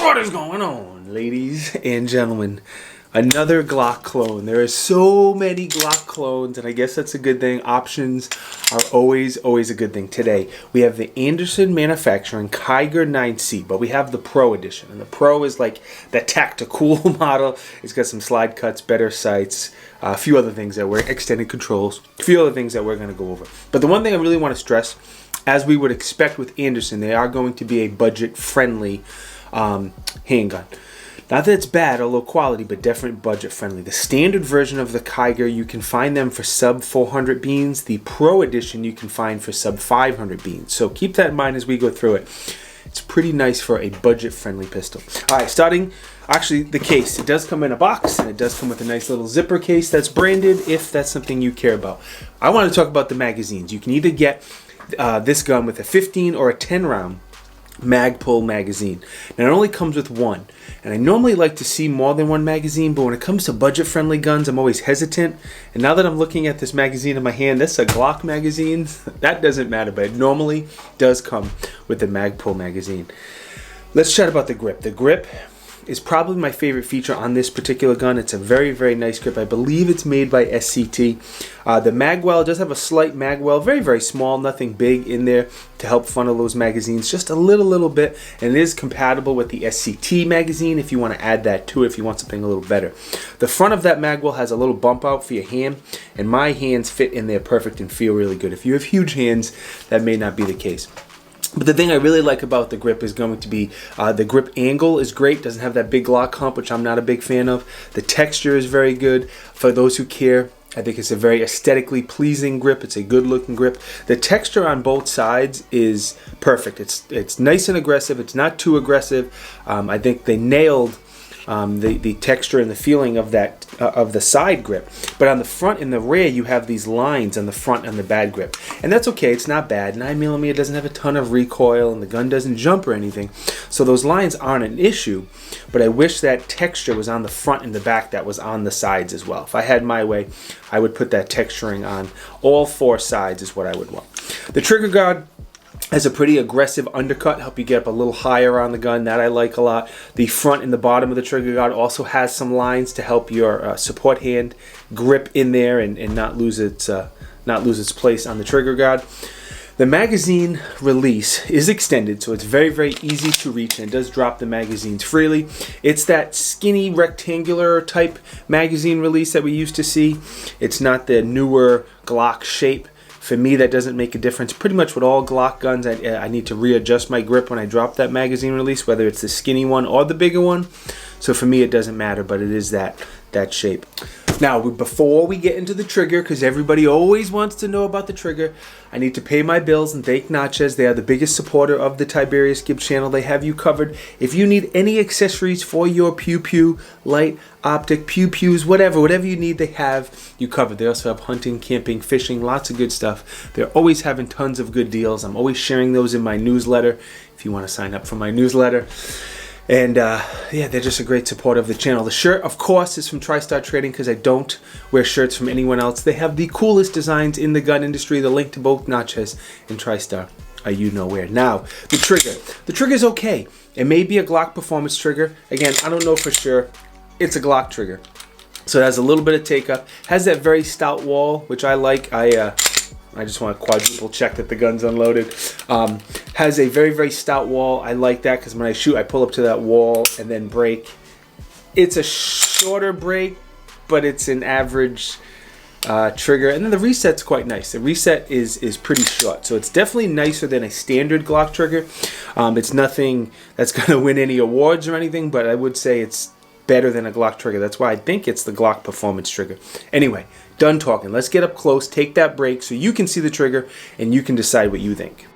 What is going on, ladies and gentlemen? Another Glock clone. There are so many Glock clones, and I guess that's a good thing. Options are always a good thing. Today, we have the Anderson Manufacturing Kiger 9C, but we have the Pro Edition. And the Pro is like the tactical model. It's got some slide cuts, better sights, a few other things that we're extended controls, a few other things that we're going to go over. But the one thing I really want to stress, as we would expect with Anderson, they are going to be a budget-friendly handgun. Not that it's bad or low quality, but definitely budget friendly. The standard version of the Kiger, you can find them for sub 400 beans. The Pro Edition you can find for sub 500 beans. So keep that in mind as we go through it. It's pretty nice for a budget friendly pistol. All right, starting, actually the case. It does come in a box, and it does come with a nice little zipper case that's branded if that's something you care about. I want to talk about the magazines. You can either get this gun with a 15 or a 10 round Magpul magazine. Now it only comes with one, and I normally like to see more than one magazine, but when it comes to budget friendly guns, I'm always hesitant. And now that I'm looking at this magazine in my hand, that's a Glock magazine. That doesn't matter, but it normally does come with the Magpul magazine. Let's chat about the grip. The grip is probably my favorite feature on this particular gun. It's a very nice grip. I believe it's made by SCT. The magwell does have a slight magwell, very small, nothing big in there to help funnel those magazines, just a little bit, and it is compatible with the SCT magazine if you want to add that to it, if you want something a little better. The front of that magwell has a little bump out for your hand, and my hands fit in there perfect and feel really good. If you have huge hands, that may not be the case. But the thing I really like about the grip is going to be the grip angle is great. Doesn't have that big Glock hump, which I'm not a big fan of. The texture is very good. For those who care, I think it's a very aesthetically pleasing grip. It's a good looking grip. The texture on both sides is perfect. It's nice and aggressive. It's not too aggressive. I think they nailed the texture and the feeling of that of the side grip. But on the front and the rear, you have these lines on the front and the bad grip, and that's okay. It's not bad. 9mm doesn't have a ton of recoil, and the gun doesn't jump or anything, so those lines aren't an issue. But I wish that texture was on the front and the back, that was on the sides as well. If I had my way, I would put that texturing on all four sides is what I would want. The trigger guard has a pretty aggressive undercut, help you get up a little higher on the gun. That I like a lot. The front and the bottom of the trigger guard also has some lines to help your support hand grip in there and not lose its place on the trigger guard. The magazine release is extended, so it's very easy to reach, and it does drop the magazines freely. It's that skinny rectangular type magazine release that we used to see. It's not the newer Glock shape. For me, that doesn't make a difference. Pretty much with all Glock guns, I need to readjust my grip when I drop that magazine release, whether it's the skinny one or the bigger one. So for me, it doesn't matter, but it is that shape. Now, before we get into the trigger, because everybody always wants to know about the trigger, I need to pay my bills and thank Natchez. They are the biggest supporter of the Tiberious Gibbs channel. They have you covered. If you need any accessories for your pew-pew, light, optic, pew-pews, whatever you need, they have you covered. They also have hunting, camping, fishing, lots of good stuff. They're always having tons of good deals. I'm always sharing those in my newsletter if you want to sign up for my newsletter. And yeah, they're just a great support of the channel. The shirt, of course, is from TriStar Trading because I don't wear shirts from anyone else. They have the coolest designs in the gun industry. The link to both Natchez and TriStar are you know where. Now, the trigger. The trigger's okay. It may be a Glock performance trigger. Again, I don't know for sure. It's a Glock trigger. So it has a little bit of take-up. Has that very stout wall, which I like. I just want to quadruple check that the gun's unloaded. Has a very stout wall. I like that because when I shoot, I pull up to that wall and then break. It's a shorter break, but it's an average trigger. And then the reset's quite nice. The reset is pretty short, so it's definitely nicer than a standard Glock trigger. It's nothing that's going to win any awards or anything, but I would say it's better than a Glock trigger. That's why I think it's the Glock performance trigger. Anyway, done talking. Let's get up close, take that break so you can see the trigger and you can decide what you think.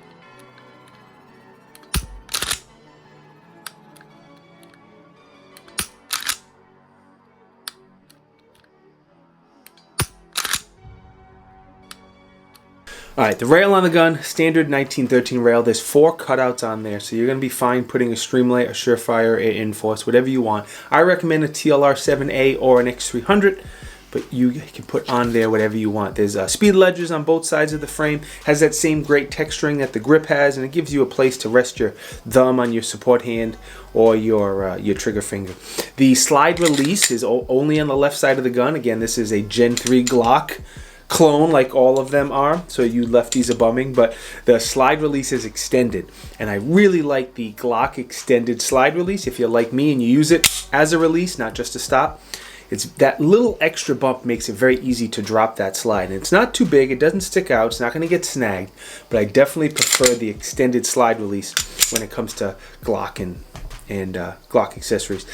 Alright, the rail on the gun, standard 1913 rail. There's 4 cutouts on there, so you're going to be fine putting a Streamlight, a Surefire, an Inforce, whatever you want. I recommend a TLR 7A or an X300. but you can put on there whatever you want. There's speed ledgers on both sides of the frame. Has that same great texturing that the grip has, and it gives you a place to rest your thumb on your support hand or your trigger finger. The slide release is only on the left side of the gun. Again, this is a Gen 3 Glock clone, like all of them are, so you lefties are bumming, but the slide release is extended, and I really like the Glock extended slide release. If you're like me and you use it as a release, not just to stop, it's that little extra bump makes it very easy to drop that slide, and it's not too big, it doesn't stick out, it's not going to get snagged, but I definitely prefer the extended slide release when it comes to Glock and Glock accessories.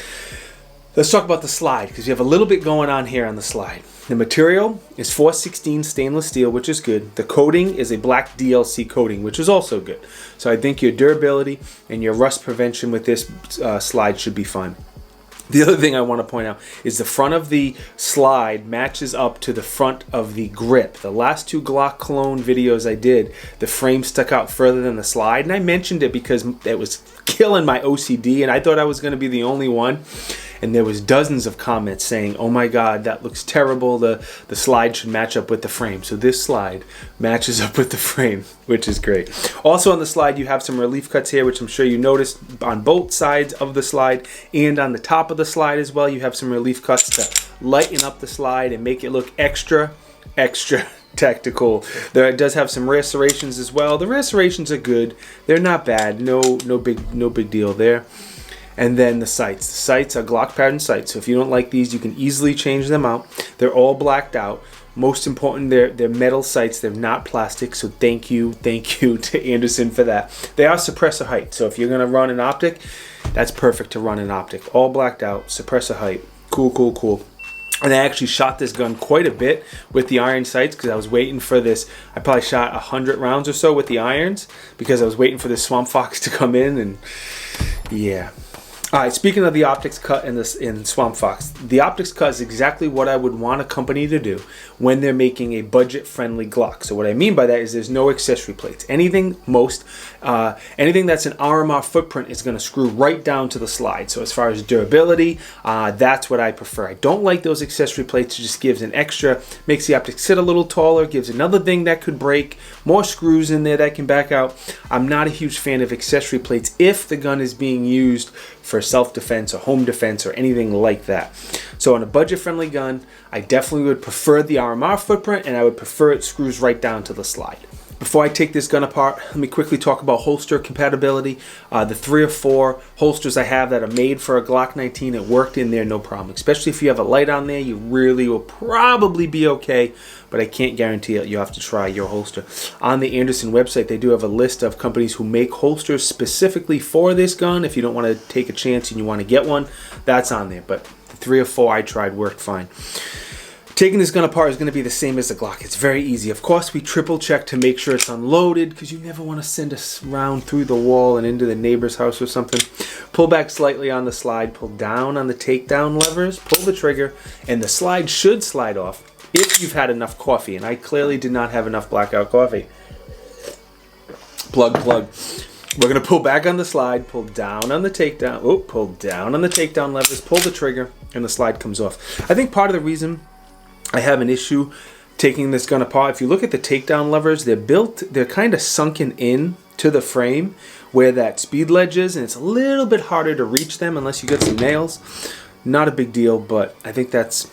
Let's talk about the slide, because you have a little bit going on here on the slide. The material is 416 stainless steel, which is good. The coating is a black DLC coating, which is also good. So I think your durability and your rust prevention with this slide should be fine. The other thing I want to point out is the front of the slide matches up to the front of the grip. The last two Glock clone videos I did, the frame stuck out further than the slide, and I mentioned it because it was killing my OCD, and I thought I was going to be the only one. And there was dozens of comments saying, oh my God, that looks terrible. The slide should match up with the frame. So this slide matches up with the frame, which is great. Also on the slide, you have some relief cuts here, which I'm sure you noticed on both sides of the slide and on the top of the slide as well. You have some relief cuts to lighten up the slide and make it look extra tactical. There does have some rear serrations as well. The rear serrations are good. They're not bad. No big deal there. And then the sights. The sights are Glock pattern sights. So if you don't like these, you can easily change them out. They're all blacked out. Most important, they're metal sights. They're not plastic. So thank you to Anderson for that. They are suppressor height. So if you're going to run an optic, that's perfect to run an optic. All blacked out, suppressor height. Cool. And I actually shot this gun quite a bit with the iron sights because I was waiting for this. I probably shot 100 rounds or so with the irons because I was waiting for the Swamp Fox to come in, and yeah. All right, speaking of the optics cut in Swamp Fox, the optics cut is exactly what I would want a company to do when they're making a budget-friendly Glock. So what I mean by that is there's no accessory plates. Anything that's an RMR footprint is going to screw right down to the slide. So as far as durability, that's what I prefer. I don't like those accessory plates. It just gives an extra, makes the optics sit a little taller, gives another thing that could break, more screws in there that can back out. I'm not a huge fan of accessory plates if the gun is being used for self-defense or home defense or anything like that. So on a budget-friendly gun, I definitely would prefer the RMR footprint, and I would prefer it screws right down to the slide. Before I take this gun apart, let me quickly talk about holster compatibility. The 3 or 4 holsters I have that are made for a Glock 19, it worked in there no problem. Especially if you have a light on there, you really will probably be okay, but I can't guarantee it. You have to try your holster. On the Anderson website, they do have a list of companies who make holsters specifically for this gun. If you don't want to take a chance and you want to get one, that's on there. But the 3 or 4 I tried worked fine. Taking this gun apart is going to be the same as the Glock. It's very easy. Of course, we triple check to make sure it's unloaded because you never want to send a round through the wall and into the neighbor's house or something. Pull back slightly on the slide, pull down on the takedown levers, pull the trigger, and the slide should slide off if you've had enough coffee. And I clearly did not have enough blackout coffee. Plug. We're going to pull back on the slide, pull down on the takedown, pull down on the takedown levers, pull the trigger, and the slide comes off. I think part of the reason I have an issue taking this gun apart, if you look at the takedown levers, they're kind of sunken in to the frame where that speed ledge is, and it's a little bit harder to reach them unless you get some nails. Not a big deal, but I think that's,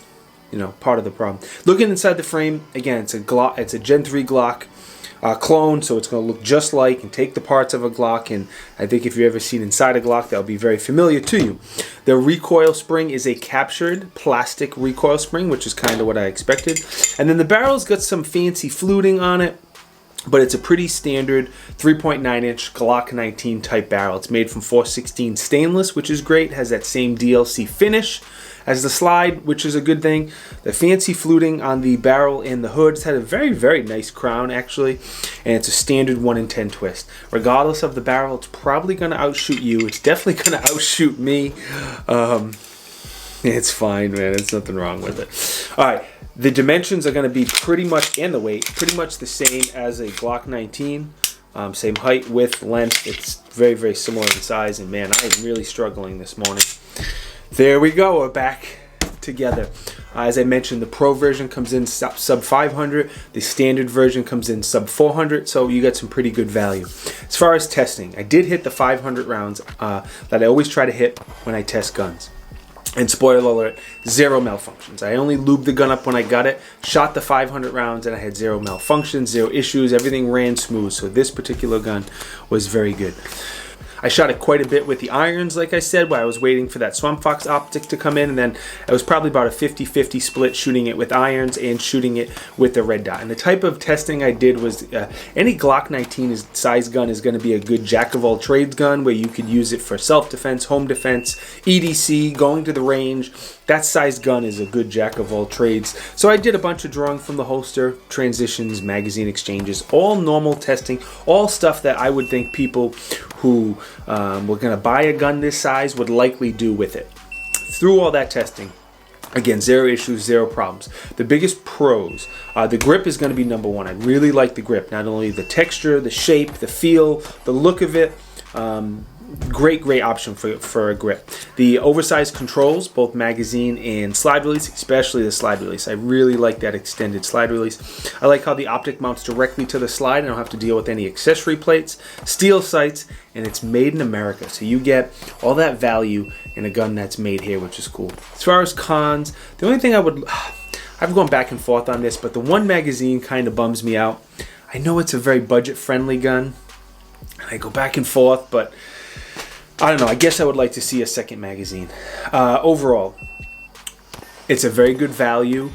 part of the problem. Looking inside the frame, again, it's a Gen 3 Glock clone, so it's going to look just like and take the parts of a Glock, and I think if you've ever seen inside a Glock, that'll be very familiar to you. The recoil spring is a captured plastic recoil spring, which is kind of what I expected. And then the barrel's got some fancy fluting on it, but it's a pretty standard 3.9-inch Glock 19 type barrel. It's made from 416 stainless, which is great. It has that same DLC finish as the slide, which is a good thing. The fancy fluting on the barrel and the hood. It's had a very, very nice crown, actually, and it's a standard 1 in 10 twist. Regardless of the barrel, it's probably going to outshoot you. It's definitely going to outshoot me. It's fine, man. There's nothing wrong with it. All right. The dimensions are going to be pretty much, and the weight, pretty much the same as a Glock 19. Same height, width, length. It's very, very similar in size. And man, I am really struggling this morning. There we go. We're back together. As I mentioned, the Pro version comes in sub 500, the standard version comes in sub 400, so you get some pretty good value. As far as testing, I did hit the 500 rounds that I always try to hit when I test guns. And spoiler alert, 0 malfunctions. I only lubed the gun up when I got it, shot the 500 rounds, and I had 0 malfunctions, 0 issues. Everything ran smooth, so this particular gun was very good. I shot it quite a bit with the irons, like I said, while I was waiting for that Swamp Fox optic to come in, and then it was probably about a 50-50 split shooting it with irons and shooting it with the red dot. And the type of testing I did was any Glock 19 size gun is going to be a good jack-of-all-trades gun where you could use it for self-defense, home defense, EDC, going to the range. That size gun is a good jack-of-all-trades. So I did a bunch of drawing from the holster, transitions, magazine exchanges, all normal testing, all stuff that I would think people who were going to buy a gun this size would likely do with it. Through all that testing, again, 0 issues, 0 problems. The biggest pros, the grip is going to be number one. I really like the grip. Not only the texture, the shape, the feel, the look of it. Great option for a grip. The oversized controls, both magazine and slide release, especially the slide release. I really like that extended slide release. I like how the optic mounts directly to the slide. I don't have to deal with any accessory plates, steel sights, and it's made in America. So you get all that value in a gun that's made here, which is cool. As far as cons, the only thing I've gone back and forth on this, but the one magazine kind of bums me out. I know it's a very budget-friendly gun, and I go back and forth, but I don't know. I guess I would like to see a second magazine. Overall, it's a very good value,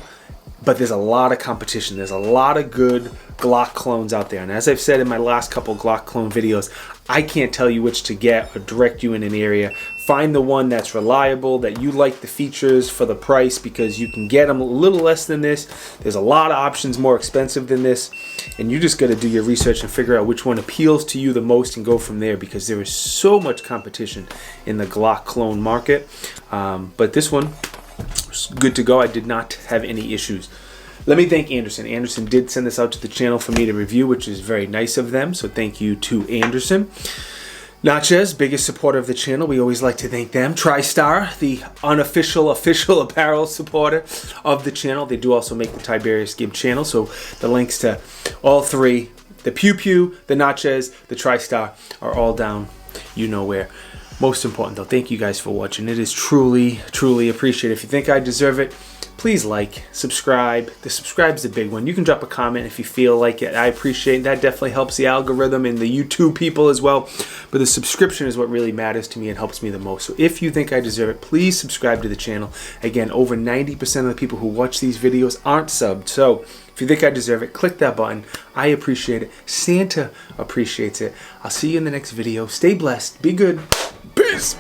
but there's a lot of competition. There's a lot of good Glock clones out there. And as I've said in my last couple Glock clone videos, I can't tell you which to get or direct you in an area. Find the one that's reliable, that you like the features for the price, because you can get them a little less than this. There's a lot of options more expensive than this. And you just got to do your research and figure out which one appeals to you the most and go from there, because there is so much competition in the Glock clone market. But this one was good to go. I did not have any issues. Let me thank Anderson. Anderson did send this out to the channel for me to review, which is very nice of them. So thank you to Anderson. Natchez, biggest supporter of the channel. We always like to thank them. TriStar, the unofficial official apparel supporter of the channel. They do also make the Tiberious Gib channel. So the links to all three, the Pew Pew, the Natchez, the TriStar, are all down you know where. Most important though, thank you guys for watching. It is truly appreciated. If you think I deserve it, please like, subscribe. The subscribe's the big one. You can drop a comment if you feel like it. I appreciate it. That definitely helps the algorithm and the YouTube people as well. But the subscription is what really matters to me and helps me the most. So if you think I deserve it, please subscribe to the channel. Again, over 90% of the people who watch these videos aren't subbed. So if you think I deserve it, click that button. I appreciate it. Santa appreciates it. I'll see you in the next video. Stay blessed. Be good. Peace.